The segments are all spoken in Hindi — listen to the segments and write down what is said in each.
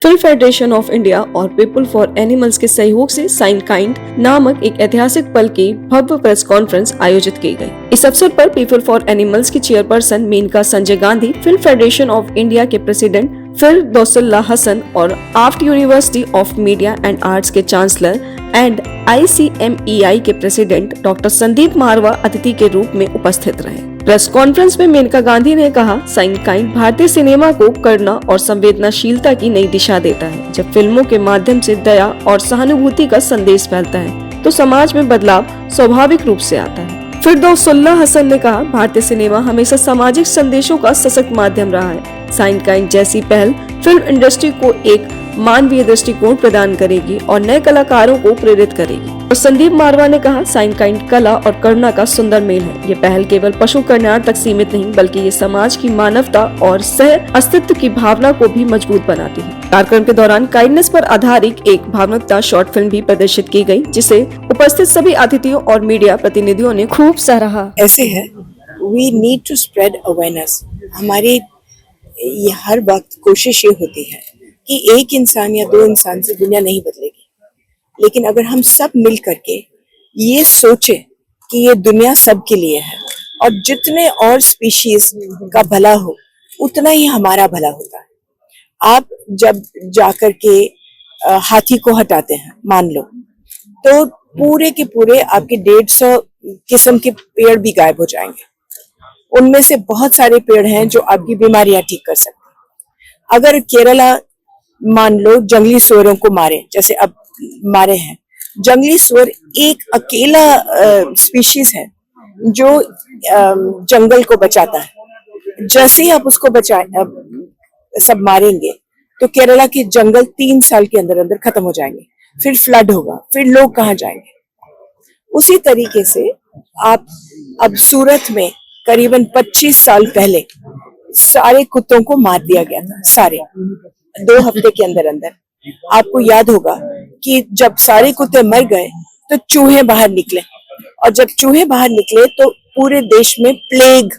फिल्म फेडरेशन ऑफ इंडिया और पीपल फॉर एनिमल्स के सहयोग से साइन काइंड नामक एक ऐतिहासिक पल की भव्य प्रेस कॉन्फ्रेंस आयोजित की गई। इस अवसर पर पीपल फॉर एनिमल्स की chairperson Maneka Sanjay Gandhi, film federation of India के प्रेसिडेंट फिरदौसुल्लाह हसन और AAFT university of media and arts के चांसलर एंड ICMEI के प्रेसिडेंट डॉक्टर संदीप मारवा अतिथि के रूप में उपस्थित रहे। प्रेस कॉन्फ्रेंस में मेनका गांधी ने कहा, साइन काइंड भारतीय सिनेमा को करुणा और संवेदनशीलता की नई दिशा देता है। जब फिल्मों के माध्यम से दया और सहानुभूति का संदेश फैलता है तो समाज में बदलाव स्वाभाविक रूप से आता है। फिरदौसुल्लाह हसन ने कहा, भारतीय सिनेमा हमेशा सामाजिक संदेशों का सशक्त माध्यम रहा है। साइन काइंड जैसी पहल फिल्म इंडस्ट्री को एक मानवीय दृष्टिकोण प्रदान करेगी और नए कलाकारों को प्रेरित करेगी। और संदीप मारवा ने कहा, साइन काइंड कला और करुणा का सुंदर मेल है। ये पहल केवल पशु कल्याण तक सीमित नहीं, बल्कि ये समाज की मानवता और सह अस्तित्व की भावना को भी मजबूत बनाती है। कार्यक्रम के दौरान काइंडनेस पर आधारित एक भावनात्मक शॉर्ट फिल्म भी प्रदर्शित की गई, जिसे उपस्थित सभी अतिथियों और मीडिया प्रतिनिधियों ने खूब सराहा। ऐसे है, we need to spread awareness. हमारी ये हर वक्त कोशिश ये होती है कि एक इंसान या दो इंसान से दुनिया नहीं बदलेगी, लेकिन अगर हम सब मिल करके ये सोचे कि ये दुनिया सबके लिए है और जितने और स्पीशीज का भला हो उतना ही हमारा भला होता है। आप जब जाकर के हाथी को हटाते हैं मान लो, तो पूरे के पूरे आपके 150 किस्म के पेड़ भी गायब हो जाएंगे। उनमें से बहुत सारे पेड़ हैं जो आपकी बीमारियां ठीक कर सकते हैं। अगर केरला मान लो जंगली सुअरों को मारे, जैसे अब मारे हैं, जंगली सुअर एक अकेला स्पीशीज है जो जंगल को बचाता है। जैसे ही आप उसको सब मारेंगे तो केरला के जंगल 3 साल के अंदर अंदर खत्म हो जाएंगे। फिर फ्लड होगा, फिर लोग कहाँ जाएंगे? उसी तरीके से आप अब सूरत में करीबन 25 साल पहले सारे कुत्तों को मार दिया गया था, सारे 2 हफ्ते के अंदर अंदर। आपको याद होगा कि जब सारे कुत्ते मर गए तो चूहे बाहर निकले, और जब चूहे बाहर निकले तो पूरे देश में प्लेग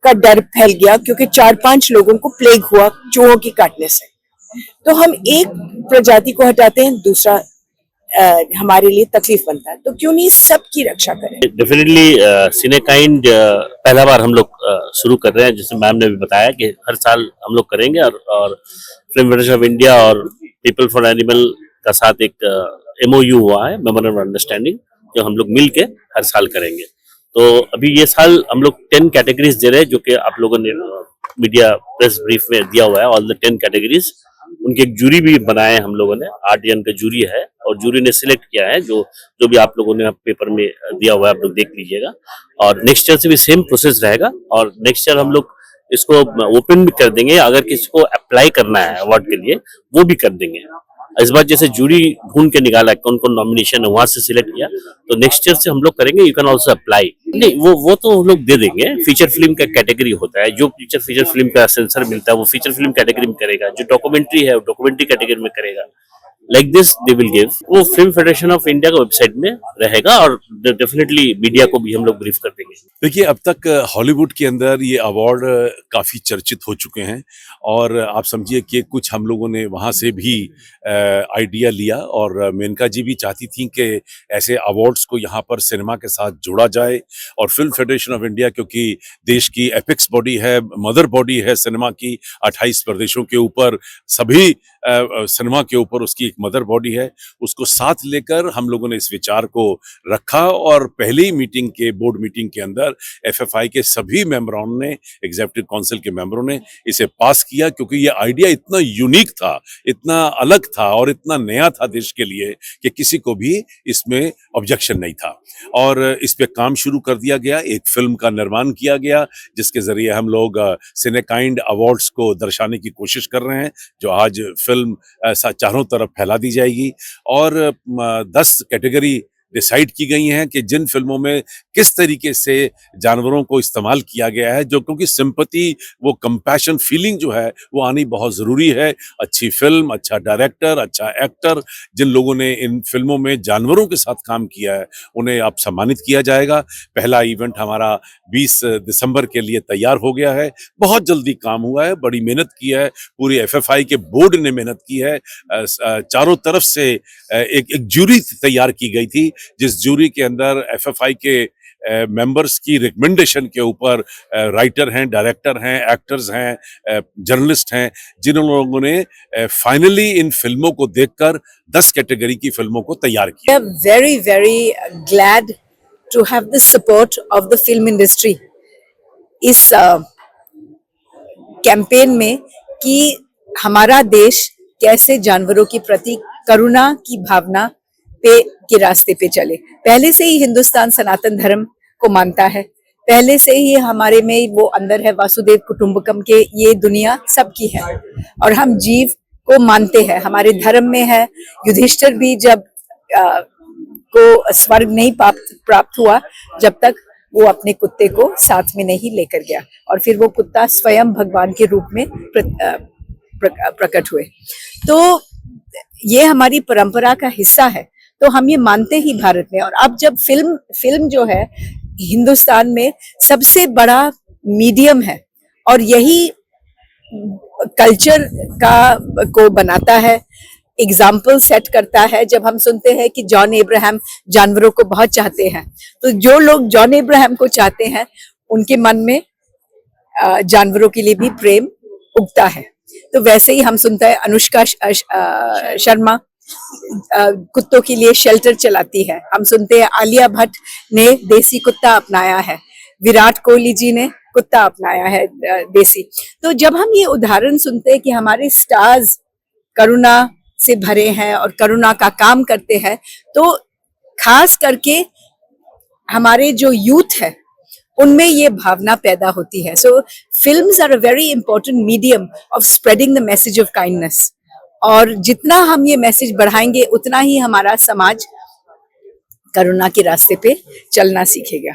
का डर फैल गया, क्योंकि 4-5 लोगों को प्लेग हुआ चूहों की काटने से। तो हम एक प्रजाति को हटाते हैं, दूसरा हमारे लिए तकलीफ बनता है, तो क्यों नहीं सबकी रक्षा करें। डेफिनेटली सिनेकाइंड पहला बार हम लोग शुरू कर रहे हैं, जैसे मैम ने भी बताया कि हर साल हम लोग करेंगे, और फिल्म फेडरेशन ऑफ इंडिया और पीपल फॉर एनिमल का साथ एक MOU हुआ है, मेमोरेंडम ऑफ अंडरस्टैंडिंग, जो हम लोग मिल के हर साल करेंगे। तो अभी ये साल हम लोग 10 कैटेगरीज दे रहे हैं, जो कि आप लोगों ने मीडिया प्रेस ब्रीफ में दिया हुआ है, ऑल द 10 कैटेगरीज। उनकी एक जूरी भी बनाए हम लोगों ने, 8 जन का जूरी है, और जूरी ने सिलेक्ट किया है जो भी आप लोगों ने पेपर में दिया हुआ है, आप लोग देख लीजिएगा। और नेक्स्ट ईयर से भी सेम प्रोसेस रहेगा, और नेक्स्ट ईयर हम लोग इसको ओपन भी कर देंगे। अगर किसी को अप्लाई करना है अवार्ड के लिए, वो भी कर देंगे। इस बार जैसे जूरी ढूंढ के निकाला है कौन कौन नॉमिनेशन है, वहां से सिलेक्ट किया, तो नेक्स्ट ईयर से हम लोग करेंगे। You can also apply. नहीं, वो तो हम लोग दे देंगे। फीचर फिल्म का कैटेगरी होता है, जो फीचर फिल्म का सेंसर मिलता है वो फीचर फिल्म कैटेगरी में करेगा, जो डॉक्यूमेंट्री है वो डॉक्यूमेंट्री कैटेगरी में करेगा। Like this they will give. वो फिल्म फेडरेशन ऑफ इंडिया का वेबसाइट में रहेगा, और डेफिनेटली मीडिया को भी हम लोग ब्रीफ कर देंगे। देखिए, अब तक हॉलीवुड के अंदर ये अवार्ड काफ़ी चर्चित हो चुके हैं, और आप समझिए कि कुछ हम लोगों ने वहाँ से भी आइडिया लिया, और मेनका जी भी चाहती थी कि ऐसे अवार्ड्स को यहाँ पर सिनेमा के साथ जोड़ा जाए। और फिल्म फेडरेशन ऑफ इंडिया, क्योंकि देश की एपिक्स बॉडी है, मदर बॉडी है सिनेमा की, 28 प्रदेशों के ऊपर, सभी सिनेमा के ऊपर उसकी एक मदर बॉडी है, उसको साथ लेकर हम लोगों ने इस विचार को रखा। और पहली मीटिंग के बोर्ड मीटिंग के अंदर FFI के सभी मेंबरों ने, एग्जीक्यूटिव काउंसिल के मेंबरों ने इसे पास किया, क्योंकि ये आइडिया इतना यूनिक था, इतना अलग था और इतना नया था देश के लिए कि किसी को भी इसमें ऑब्जेक्शन नहीं था। और इस पे काम शुरू कर दिया गया, एक फिल्म का निर्माण किया गया, जिसके जरिए हम लोग सिनेकाइंड अवार्ड्स को दर्शाने की कोशिश कर रहे हैं, जो आज फिल्म चारों तरफ फैला दी जाएगी। और 10 कैटेगरी डिसाइड की गई हैं कि जिन फिल्मों में किस तरीके से जानवरों को इस्तेमाल किया गया है, जो क्योंकि सिंपैथी, वो कंपैशन फीलिंग जो है वो आनी बहुत ज़रूरी है। अच्छी फिल्म, अच्छा डायरेक्टर, अच्छा एक्टर, जिन लोगों ने इन फिल्मों में जानवरों के साथ काम किया है उन्हें अब सम्मानित किया जाएगा। पहला इवेंट हमारा 20 दिसंबर के लिए तैयार हो गया है। बहुत जल्दी काम हुआ है, बड़ी मेहनत की है, पूरी एफएफआई के बोर्ड ने मेहनत की है। चारों तरफ से एक जूरी तैयार की गई थी, जिस जूरी के अंदर एफएफआई के मेंबर्स की रिकमेंडेशन के ऊपर राइटर हैं, डायरेक्टर हैं, एक्टर्स हैं, जर्नलिस्ट हैं, जिन लोगों ने फाइनली इन फिल्मों को देखकर 10 कैटेगरी की फिल्मों को तैयार We किया। are very, very glad to have the support of the film industry इस कैंपेन में कि हमारा देश कैसे जानवरों के प्रति करुणा की भावना के रास्ते पे चले। पहले से ही हिंदुस्तान सनातन धर्म को मानता है, पहले से ही हमारे में वो अंदर है वासुदेव कुटुंबकम के, ये दुनिया सबकी है और हम जीव को मानते हैं, हमारे धर्म में है। युधिष्ठिर भी जब को स्वर्ग नहीं प्राप्त हुआ जब तक वो अपने कुत्ते को साथ में नहीं लेकर गया, और फिर वो कुत्ता स्वयं भगवान के रूप में प्रकट हुए। तो ये हमारी परंपरा का हिस्सा है, तो हम ये मानते ही भारत में। और अब जब फिल्म जो है हिंदुस्तान में सबसे बड़ा मीडियम है और यही कल्चर को बनाता है, एग्जाम्पल सेट करता है। जब हम सुनते हैं कि जॉन अब्राहम जानवरों को बहुत चाहते हैं, तो जो लोग जॉन अब्राहम को चाहते हैं उनके मन में जानवरों के लिए भी प्रेम उगता है। तो वैसे ही हम सुनते हैं अनुष्का शर्मा कुत्तों के लिए शेल्टर चलाती है, हम सुनते हैं आलिया भट्ट ने देसी कुत्ता अपनाया है, विराट कोहली जी ने कुत्ता अपनाया है देसी। तो जब हम ये उदाहरण सुनते हैं कि हमारे स्टार्स करुणा से भरे हैं और करुणा का काम करते हैं, तो खास करके हमारे जो यूथ है उनमें ये भावना पैदा होती है। So films are a very important medium of spreading the message of kindness, और जितना हम ये मैसेज बढ़ाएंगे उतना ही हमारा समाज करुणा के रास्ते पे चलना सीखेगा।